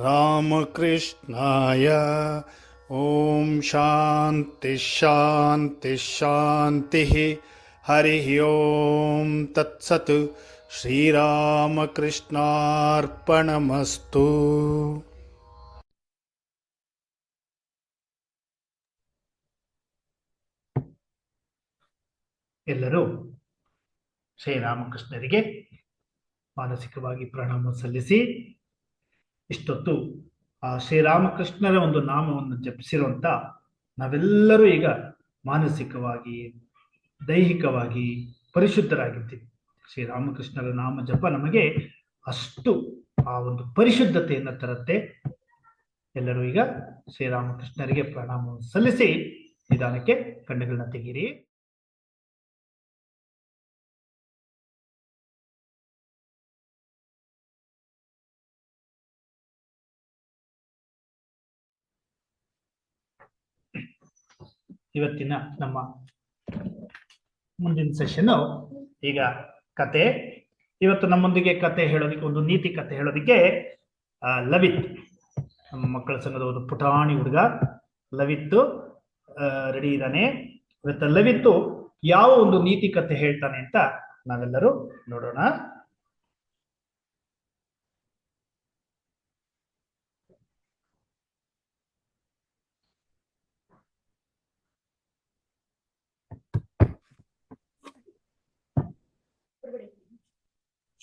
ರಾಮಕೃಷ್ಣಾಯ. ಓಂ ಶಾಂತಿ ಶಾಂತಿ ಶಾಂತಿ. ಹರಿ ಓಂ ತತ್ಸತ್. ಶ್ರೀರಾಮಕೃಷ್ಣಾರ್ಪಣಮಸ್ತು. ಎಲ್ಲರೂ ಶ್ರೀರಾಮಕೃಷ್ಣರಿಗೆ ಮಾನಸಿಕವಾಗಿ ಪ್ರಣಾಮ ಸಲ್ಲಿಸಿ, ಇಷ್ಟೊತ್ತು ಆ ಶ್ರೀರಾಮಕೃಷ್ಣರ ಒಂದು ನಾಮವನ್ನು ಜಪಿಸಿರುವಂತ ನಾವೆಲ್ಲರೂ ಈಗ ಮಾನಸಿಕವಾಗಿ, ದೈಹಿಕವಾಗಿ ಪರಿಶುದ್ಧರಾಗಿದ್ದೀವಿ. ಶ್ರೀರಾಮಕೃಷ್ಣರ ನಾಮ ಜಪ ನಮಗೆ ಅಷ್ಟು ಆ ಒಂದು ಪರಿಶುದ್ಧತೆಯನ್ನು ತರುತ್ತೆ. ಎಲ್ಲರೂ ಈಗ ಶ್ರೀರಾಮಕೃಷ್ಣರಿಗೆ ಪ್ರಣಾಮವನ್ನು ಸಲ್ಲಿಸಿ ನಿಧಾನಕ್ಕೆ ಕಣ್ಣುಗಳನ್ನ ತೆಗೀರಿ. ಇವತ್ತಿನ ನಮ್ಮ ಮುಂದಿನ ಸೆಷನ್ ಈಗ ಕತೆ. ಇವತ್ತು ನಮ್ಮೊಂದಿಗೆ ಕತೆ ಹೇಳೋದಕ್ಕೆ, ಒಂದು ನೀತಿ ಕತೆ ಹೇಳೋದಕ್ಕೆ ಲವಿತ್, ನಮ್ಮ ಮಕ್ಕಳ ಸಂಘದ ಒಂದು ಪುಟಾಣಿ ಹುಡುಗ ಲವಿತ್ ರೆಡಿ ಇದ್ದಾನೆ. ಇವತ್ತು ಲವಿತ್ತು ಯಾವ ಒಂದು ನೀತಿ ಕತೆ ಹೇಳ್ತಾನೆ ಅಂತ ನಾವೆಲ್ಲರೂ ನೋಡೋಣ.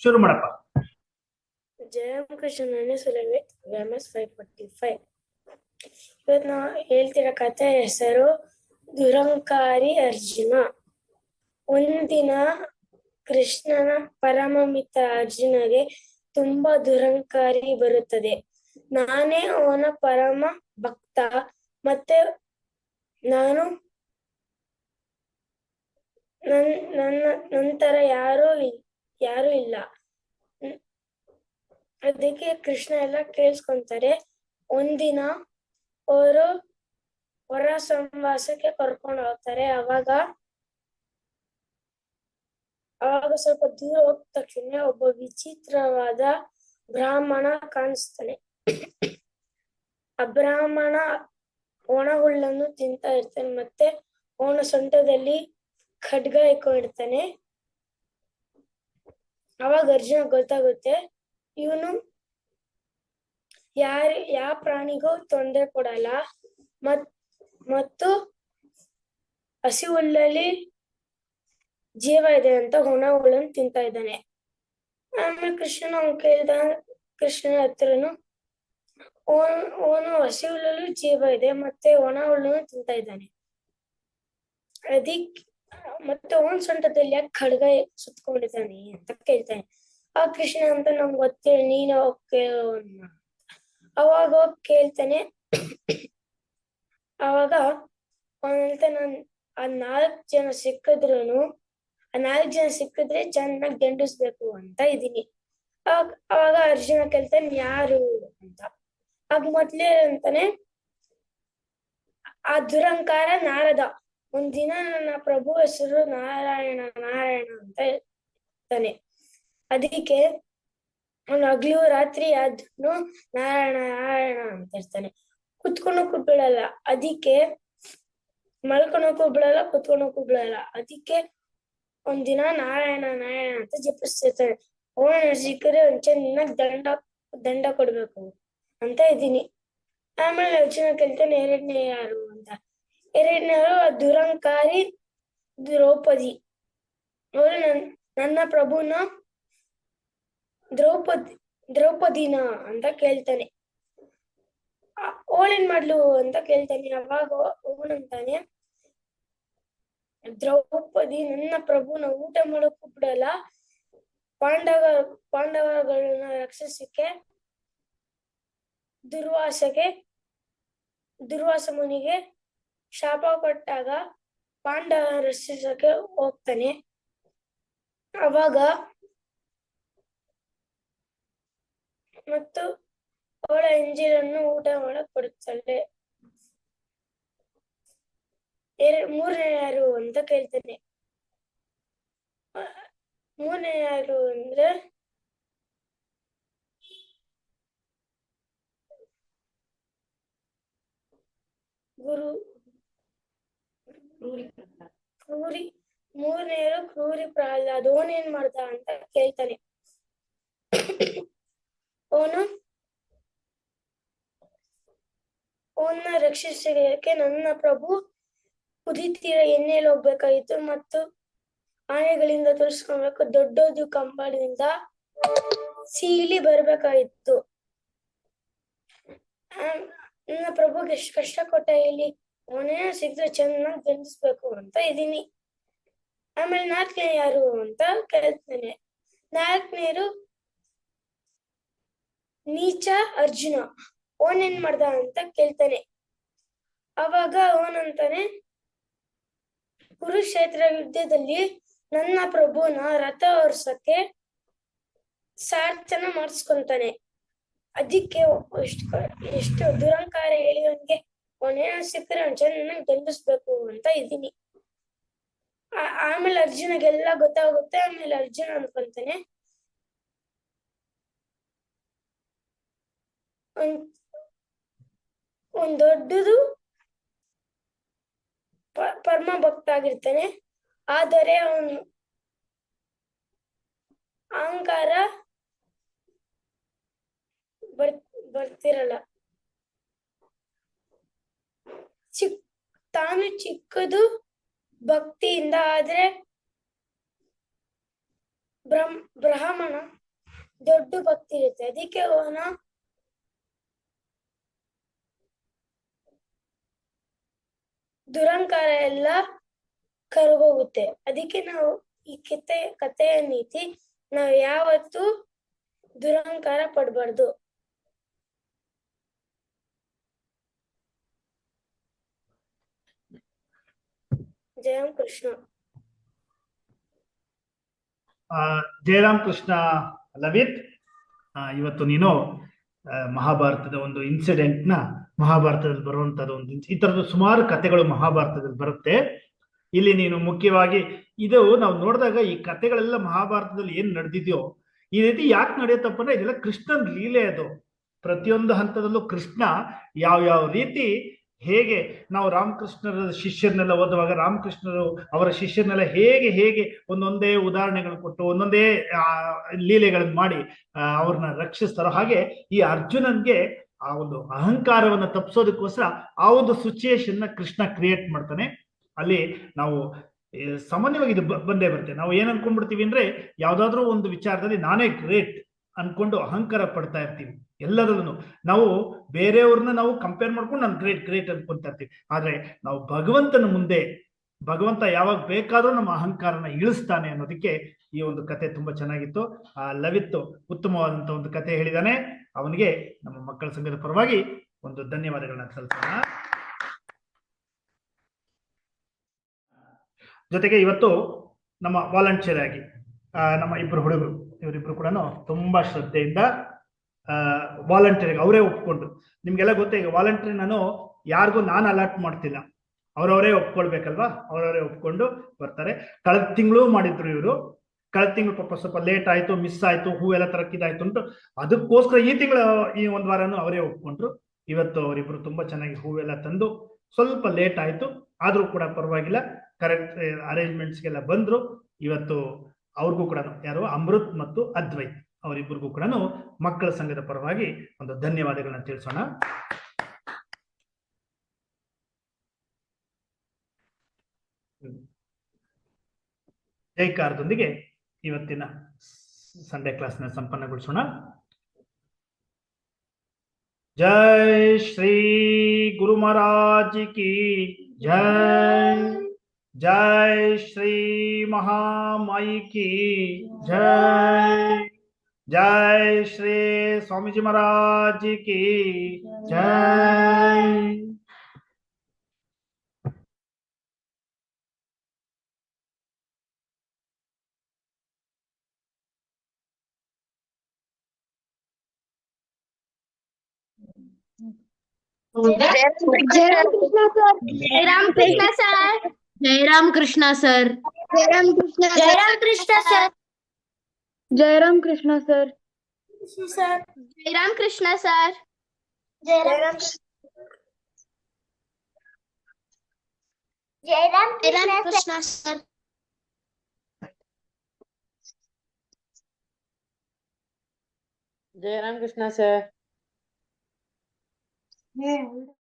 ಶುರು ಮಾಡಪ್ಪ. ಜಯರಾಮಕೃಷ್ಣ ನೆನೆಸಲುವೆ MS 545. ಇವತ್ತು ನಾವು ಹೇಳ್ತಿರೋ ಕಥೆ ಹೆಸರು ದುರಂಕಾರಿ ಅರ್ಜುನ. ಒಂದಿನ ಕೃಷ್ಣನ ಪರಮ ಮಿತ್ರ ಅರ್ಜುನಗೆ ತುಂಬಾ ದುರಂಕಾರಿ ಬರುತ್ತದೆ. ನಾನೇ ಅವನ ಪರಮ ಭಕ್ತ, ಮತ್ತೆ ನಾನು ನನ್ನ ನಂತರ ಯಾರು ಇಲ್ಲ. ಅದಕ್ಕೆ ಕೃಷ್ಣ ಎಲ್ಲ ಕೇಳಿಸ್ಕೊಂತಾರೆ. ಒಂದಿನ ಅವರು ಹೊರ ಸಂವಾಸಕ್ಕೆ ಕರ್ಕೊಂಡು ಹೋಗ್ತಾರೆ. ಅವಾಗ ಸ್ವಲ್ಪ ದೂರ ಹೋದ ತಕ್ಷಣ ಒಬ್ಬ ವಿಚಿತ್ರವಾದ ಬ್ರಾಹ್ಮಣ ಕಾಣಿಸ್ತಾನೆ. ಆ ಬ್ರಾಹ್ಮಣ ಒಣ ಹುಲ್ಲನ್ನು ತಿಂತಾ ಇರ್ತಾನೆ, ಮತ್ತೆ ಅವನ ಸೊಂಟದಲ್ಲಿ ಖಡ್ಗ ಇಟ್ಕೊಂಡಿರ್ತಾನೆ. ಅವಾಗ ಅರ್ಜುನ ಗೊತ್ತಾಗುತ್ತೆ, ಇವನು ಯಾವ ಪ್ರಾಣಿಗೂ ತೊಂದರೆ ಕೊಡಲ್ಲ, ಮತ್ತು ಹಸಿ ಹುಲ್ಲಲ್ಲಿ ಜೀವ ಇದೆ ಅಂತ ಒಣ ಹುಲ್ಲನ್ನು ತಿಂತಾ ಇದ್ದಾನೆ. ಆಮೇಲೆ ಕೃಷ್ಣನ ಹತ್ರನು ಅವನು ಹಸಿ ಹುಲ್ಲಲ್ಲೂ ಜೀವ ಇದೆ, ಮತ್ತೆ ಒಣ ಹುಲ್ಲನ್ನು ತಿಂತಾ ಇದ್ದಾನೆ. ಮತ್ತೆ ಅವನ್ ಸೊಂಟದಲ್ಲಿ ಯಾಕೆ ಖಡ್ಗ ಸುತ್ಕೊಂಡಿದ್ದಾನೆ ಅಂತ ಕೇಳ್ತಾನೆ. ಆ ಕೃಷ್ಣ ಅಂತ ನಮ್ಗೆ ಗೊತ್ತಿಲ್ಲ, ನೀನು ಕೇಳೋಣ. ಅವಾಗ ಹೋಗಿ ಕೇಳ್ತಾನೆ. ಅವಾಗ ಅವನಂತ ಆ 4 ಜನ ಸಿಕ್ಕಿದ್ರೆ ಚೆನ್ನಾಗಿ ದಂಡಿಸ್ಬೇಕು ಅಂತ ಇದೀನಿ. ಅವಾಗ ಅರ್ಜುನ ಕೇಳ್ತಾನೆ, ಯಾರು ಅಂತ. ಆಗ ಮೊದ್ಲೇ ಅಂತಾನೆ, ಆ ದುರಂಕಾರ ನಾರದ. ಒಂದಿನ ನನ್ನ ಪ್ರಭು ಹೆಸರು ನಾರಾಯಣ ಅಂತ ಹೇಳ್ತಾನೆ. ಅದಕ್ಕೆ ಅವನು ಹಗ್ಲು ರಾತ್ರಿ ಆದ್ರೂ ನಾರಾಯಣ ಅಂತ ಇರ್ತಾನೆ. ಕುತ್ಕೊಳಕ್ಕೂ ಬಿಡಲ್ಲ, ಅದಕ್ಕೆ ಮಲ್ಕೊಳಕ್ಕೂ ಬಿಡಲ್ಲ, ಕುತ್ಕೊಳಕ್ಕೂ ಬಿಡಲ್ಲ. ಅದಕ್ಕೆ ಒಂದಿನ ನಾರಾಯಣ ಅಂತ ಜಪಿಸ್ತಿರ್ತಾನೆ. ಅವನ ಸಿಕ್ಕರೆ ಒಂದ್ ಚೆನ್ನಾಗಿ ದಂಡ ಕೊಡ್ಬೇಕು ಅಂತ ಇದೀನಿ. ಆಮೇಲೆ ಅರ್ಜುನ ಕೇಳ್ತಾನೆ, ಎರಡನೇ ಯಾರು ಅಂತ. ಎರಡನೇವರು ದುರಂಕಾರಿ ದ್ರೌಪದಿ. ಅವಳು ನನ್ನ ಪ್ರಭುನ ದ್ರೌಪದಿನ ಅಂತ ಕೇಳ್ತಾನೆ. ಅವಳೇನ್ ಮಾಡ್ಲು ಅಂತ ಕೇಳ್ತಾನೆ. ಅವಾಗ ಅವನಂತಾನೆ, ದ್ರೌಪದಿ ನನ್ನ ಪ್ರಭುನ ಊಟ ಮಾಡೋಕ್ಕೂ ಬಿಡಲ್ಲ, ಪಾಂಡವಗಳನ್ನ ರಕ್ಷಿಸಕ್ಕೆ ದುರ್ವಾಸ ಮುನಿಗೆ ಶಾಪ ಕೊಟ್ಟಾಗ ಪಾಂಡವ ರಕ್ಷಿಸಕ್ಕೆ ಹೋಗ್ತಾನೆ. ಅವಾಗ ಮತ್ತು ಅವಳ ಎಂಜಿಲನ್ನು ಊಟ ಮಾಡಕ್ ಕೊಡುತ್ತಾಳೆ. ಮೂರನೇ ಯಾರು ಅಂತ ಕೇಳ್ತಾನೆ. ಮೂರನೇ ಯಾರು ಅಂದ್ರೆ ಗುರು ಕ್ರೂರಿ ಮೂರನೇರು ಕ್ರೂರಿ ಪ್ರಹ್ಲಾದ್ ಅವನೇನ್ ಮಾಡ್ದ ಅಂತ ಕೇಳ್ತಾನೆ. ಅವನ್ನ ರಕ್ಷಿಸಲಿಕ್ಕೆ ನನ್ನ ಪ್ರಭು ಕುದಿತೀರ ಎಣ್ಣೆಯಲ್ಲಿ ಹೋಗ್ಬೇಕಾಗಿತ್ತು ಮತ್ತು ಆನೆಗಳಿಂದ ತೋರಿಸ್ಕೊಬೇಕು. ದೊಡ್ಡದು ಕಂಬಳಿಂದ ಸೀಳಿ ಬರ್ಬೇಕಾಗಿತ್ತು. ನನ್ನ ಪ್ರಭುಗೆ ಎಷ್ಟು ಕಷ್ಟ ಕೊಟ್ಟ ಇಲ್ಲಿ, ಅವನೇನ ಸಿಕ್ಕಿದ್ರೆ ಚೆನ್ನಾಗಿ ದಂಡಿಸ್ಬೇಕು ಅಂತ ಇದೀನಿ. ಆಮೇಲೆ 4ನೇ ಯಾರು ಅಂತ ಕೇಳ್ತಾನೆ. 4ನೇರು ನೀಚ ಅರ್ಜುನ, ಅವನೇನ್ ಮಾಡ್ದ ಅಂತ ಕೇಳ್ತಾನೆ. ಅವಾಗ ಅವನಂತಾನೆ, ಕುರುಕ್ಷೇತ್ರ ಯುದ್ಧದಲ್ಲಿ ನನ್ನ ಪ್ರಭುನ ರಥ ಓಡ್ಸಕ್ಕೆ ಸಾರ್ಥನ ಮಾಡಿಸ್ಕೊಂತಾನೆ. ಅದಕ್ಕೆ ಎಷ್ಟು ದುರಂಕಾರ ಹೇಳಿ ಅವನ್ಗೆ, ಅವನೇನ ಸಿಕ್ಕರೆ ಅವ್ನು ಚೆನ್ನಾಗಿ ದಂಡಿಸ್ಬೇಕು ಅಂತ ಇದೀನಿ. ಆಮೇಲೆ ಅರ್ಜುನಗೆಲ್ಲ ಗೊತ್ತಾಗುತ್ತೆ. ಆಮೇಲೆ ಅರ್ಜುನ ಅನ್ಕೊಂತಾನೆ, ಒಂದ್ ದೊಡ್ಡದು ಪರಮ ಭಕ್ತ ಆಗಿರ್ತಾನೆ. ಆದರೆ ಅವನು ಅಹಂಕಾರ ಬರ್ತಿರಲ್ಲ. ತಾನು ಚಿಕ್ಕದು ಭಕ್ತಿಯಿಂದ, ಆದ್ರೆ ಬ್ರಾಹ್ಮಣ ದೊಡ್ಡ ಭಕ್ತಿ ಇರುತ್ತೆ. ಅದಕ್ಕೆ ಅವನ ದುರಂಕಾರ ಎಲ್ಲ ಕರಗೋಗುತ್ತೆ. ಅದಕ್ಕೆ ನಾವು ಈ ಕಥೆಯ ನೀತಿ, ನಾವು ಯಾವತ್ತೂ ದುರಂಕಾರ ಪಡಬಾರ್ದು. ಜಯಂ ಕೃಷ್ಣ. ಜಯರಾಮ್ ಕೃಷ್ಣ ಲವಿತ್, ಇವತ್ತು ನೀನು ಮಹಾಭಾರತದ ಒಂದು ಇನ್ಸಿಡೆಂಟ್ ನ, ಮಹಾಭಾರತದಲ್ಲಿ ಬರುವಂತದ್ದು ಒಂದು ಈ ತರದ ಸುಮಾರು ಕಥೆಗಳು ಮಹಾಭಾರತದಲ್ಲಿ ಬರುತ್ತೆ. ಇಲ್ಲಿ ನೀನು ಮುಖ್ಯವಾಗಿ ಇದು ನಾವು ನೋಡಿದಾಗ ಈ ಕಥೆಗಳೆಲ್ಲ ಮಹಾಭಾರತದಲ್ಲಿ ಏನ್ ನಡೆದಿದೆಯೋ ಈ ರೀತಿ ಯಾಕೆ ನಡೆಯುತ್ತಪ್ಪ ಅಂದ್ರೆ ಇದೆಲ್ಲ ಕೃಷ್ಣನ್ ಲೀಲೆ. ಅದು ಪ್ರತಿಯೊಂದು ಹಂತದಲ್ಲೂ ಕೃಷ್ಣ ಯಾವ ರೀತಿ, ಹೇಗೆ ನಾವು ರಾಮಕೃಷ್ಣರ ಶಿಷ್ಯರನ್ನೆಲ್ಲ ಓದುವಾಗ ರಾಮಕೃಷ್ಣರು ಅವರ ಶಿಷ್ಯರನ್ನೆಲ್ಲ ಹೇಗೆ ಒಂದೊಂದೇ ಉದಾಹರಣೆಗಳು ಕೊಟ್ಟು ಒಂದೊಂದೇ ಲೀಲೆಗಳನ್ನು ಮಾಡಿ ಅವ್ರನ್ನ ರಕ್ಷಿಸ್ತಾರೋ, ಹಾಗೆ ಈ ಅರ್ಜುನನ್ಗೆ ಆ ಒಂದು ಅಹಂಕಾರವನ್ನ ತಪ್ಪಿಸೋದಕ್ಕೋಸ್ಕರ ಆ ಒಂದು ಸಿಚುಯೇಷನ್ ನ ಕೃಷ್ಣ ಕ್ರಿಯೇಟ್ ಮಾಡ್ತಾನೆ. ಅಲ್ಲಿ ನಾವು ಸಾಮಾನ್ಯವಾಗಿ ಇದು ಬಂದೇ ಬರುತ್ತೆ. ನಾವು ಏನ್ ಅನ್ಕೊಂಡ್ಬಿಡ್ತೀವಿ ಅಂದ್ರೆ, ಯಾವ್ದಾದ್ರು ಒಂದು ವಿಚಾರದಲ್ಲಿ ನಾನೇ ಗ್ರೇಟ್ ಅನ್ಕೊಂಡು ಅಹಂಕಾರ ಪಡ್ತಾ ಇರ್ತೀವಿ. ಎಲ್ಲರಲ್ಲೂ ನಾವು ಬೇರೆಯವ್ರನ್ನ ನಾವು ಕಂಪೇರ್ ಮಾಡ್ಕೊಂಡು ನಾನು ಗ್ರೇಟ್ ಅನ್ಕೊಂತ ಇರ್ತೀವಿ. ಆದ್ರೆ ನಾವು ಭಗವಂತನ ಮುಂದೆ, ಭಗವಂತ ಯಾವಾಗ ಬೇಕಾದ್ರೂ ನಮ್ಮ ಅಹಂಕಾರನ ಇಳಿಸ್ತಾನೆ ಅನ್ನೋದಕ್ಕೆ ಈ ಒಂದು ಕತೆ ತುಂಬಾ ಚೆನ್ನಾಗಿತ್ತು. ಲವಿತ್ ಉತ್ತಮವಾದಂತ ಒಂದು ಕತೆ ಹೇಳಿದಾನೆ. ಅವನಿಗೆ ನಮ್ಮ ಮಕ್ಕಳ ಸಂಘದ ಪರವಾಗಿ ಒಂದು ಧನ್ಯವಾದಗಳನ್ನ ಸಲ್ಲಿಸೋಣ. ಜೊತೆಗೆ ಇವತ್ತು ನಮ್ಮ ವಾಲಂಟಿಯರ್ ಆಗಿ ನಮ್ಮ ಇಬ್ಬರು ಹುಡುಗರು, ಇವರಿಬ್ರು ಕೂಡ ತುಂಬಾ ಶ್ರದ್ಧೆಯಿಂದ ವಾಲಂಟಿಯರ್ ಅವರೇ ಒಪ್ಕೊಂಡು, ನಿಮ್ಗೆಲ್ಲ ಗೊತ್ತೇ, ಈಗ ವಾಲಂಟಿಯರ್ ನಾನು ಯಾರಿಗೂ ನಾನು ಅಲಾಟ್ ಮಾಡ್ತಿಲ್ಲ, ಅವರವರೇ ಒಪ್ಕೊಳ್ಬೇಕಲ್ವಾ, ಅವರವರೇ ಒಪ್ಕೊಂಡು ಬರ್ತಾರೆ. ಕಳೆದ ತಿಂಗಳು ಮಾಡಿದ್ರು ಇವರು. ಕಳೆದ ತಿಂಗಳು ಪಾಪ ಸ್ವಲ್ಪ ಲೇಟ್ ಆಯ್ತು, ಮಿಸ್ ಆಯ್ತು, ಹೂವೆಲ್ಲ ತರಕಿದಾಯ್ತು ಉಂಟು, ಅದಕ್ಕೋಸ್ಕರ ಈ ತಿಂಗಳು ಈ ಒಂದು ವಾರನೂ ಅವರೇ ಒಪ್ಕೊಂಡ್ರು. ಇವತ್ತು ಅವರಿಬ್ರು ತುಂಬಾ ಚೆನ್ನಾಗಿ ಹೂವೆಲ್ಲ ತಂದು, ಸ್ವಲ್ಪ ಲೇಟ್ ಆಯ್ತು ಆದ್ರೂ ಕೂಡ ಪರವಾಗಿಲ್ಲ, ಕರೆಕ್ಟ್ ಅರೇಂಜ್ಮೆಂಟ್ಸ್ಗೆಲ್ಲ ಬಂದ್ರು. ಇವತ್ತು ಅವ್ರಿಗೂ ಕೂಡ, ಯಾರು ಅಮೃತ್ ಮತ್ತು ಅದ್ವೈತ್ ಅವರಿಬ್ಬರಿಗೂ ಕೂಡ ಮಕ್ಕಳ ಸಂಘದ ಪರವಾಗಿ ಒಂದು ಧನ್ಯವಾದಗಳನ್ನ ತಿಳಿಸೋಣ. ಜೈಕಾರದೊಂದಿಗೆ ಇವತ್ತಿನ ಸಂಡೇ ಕ್ಲಾಸ್ನ ಸಂಪನ್ನಗೊಳಿಸೋಣ. ಜೈ ಶ್ರೀ ಗುರು ಮಹಾರಾಜ್ ಕಿ ಜೈ, ಜೈ ಶ್ರೀ ಮಹಾಮಾಯಿ ಕಿ ಜೈ, ಜೈ ಶ್ರೀ ಸ್ವಾಮೀಜಿ ಮಹಾರಾಜ್ ಕಿ ಜೈ. जय राम कृष्ण सर. जय राम कृष्ण सर. जय राम कृष्ण. जय राम कृष्ण सर. जय राम कृष्ण सर. सर. जय राम कृष्ण सर. जय Ram. Jairam Krishna sir. Jairam Krishna sir.